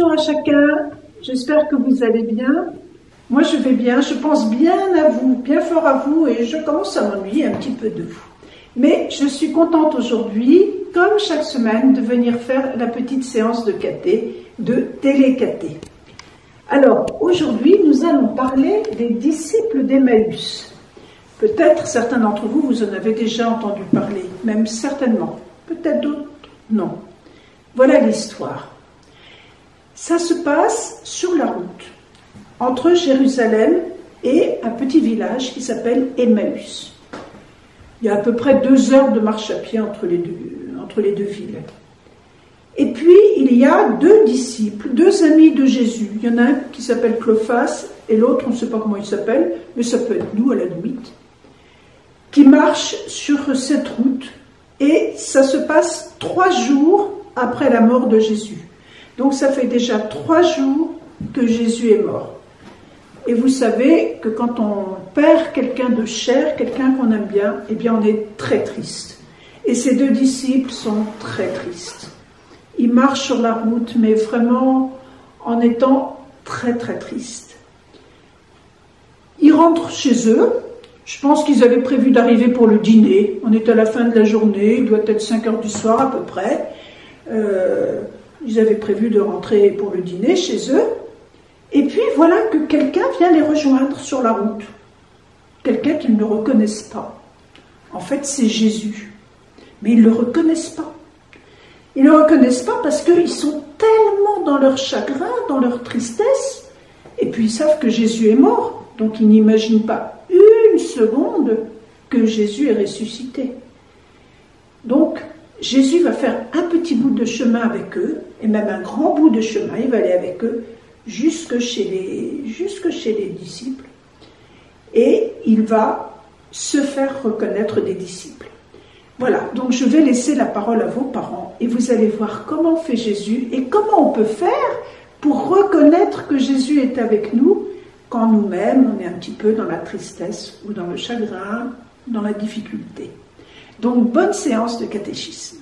Bonjour à chacun, j'espère que vous allez bien. Moi je vais bien, je pense bien à vous, bien fort à vous et je commence à m'ennuyer un petit peu de vous. Mais je suis contente aujourd'hui, comme chaque semaine, de venir faire la petite séance de caté, de télé-caté. Alors aujourd'hui nous allons parler des disciples d'Emmaüs. Peut-être certains d'entre vous, vous en avez déjà entendu parler, même certainement, peut-être d'autres non. Voilà l'histoire. Ça se passe sur la route, entre Jérusalem et un petit village qui s'appelle Emmaüs. Il y a à peu près 2 heures de marche à pied entre les deux villes. Et puis, il y a 2 disciples, 2 amis de Jésus. Il y en a un qui s'appelle Clophas et l'autre, on ne sait pas comment il s'appelle, mais ça peut être nous à la limite, qui marchent sur cette route. Et ça se passe 3 jours après la mort de Jésus. Donc ça fait déjà 3 jours que Jésus est mort. Et vous savez que quand on perd quelqu'un de cher, quelqu'un qu'on aime bien, eh bien on est très triste. Et ces 2 disciples sont très tristes. Ils marchent sur la route, mais vraiment en étant très très tristes. Ils rentrent chez eux. Je pense qu'ils avaient prévu d'arriver pour le dîner. On est à la fin de la journée, il doit être 5 heures du soir à peu près. Ils avaient prévu de rentrer pour le dîner chez eux. Et puis voilà que quelqu'un vient les rejoindre sur la route. Quelqu'un qu'ils ne reconnaissent pas. En fait, c'est Jésus. Mais ils ne le reconnaissent pas. Ils ne le reconnaissent pas parce qu'ils sont tellement dans leur chagrin, dans leur tristesse. Et puis ils savent que Jésus est mort. Donc ils n'imaginent pas une seconde que Jésus est ressuscité. Donc Jésus va faire un petit bout de chemin avec eux, et même un grand bout de chemin, il va aller avec eux jusque chez les disciples, et il va se faire reconnaître des disciples. Voilà, donc je vais laisser la parole à vos parents, et vous allez voir comment fait Jésus, et comment on peut faire pour reconnaître que Jésus est avec nous, quand nous-mêmes on est un petit peu dans la tristesse, ou dans le chagrin, dans la difficulté. Donc, bonne séance de catéchisme.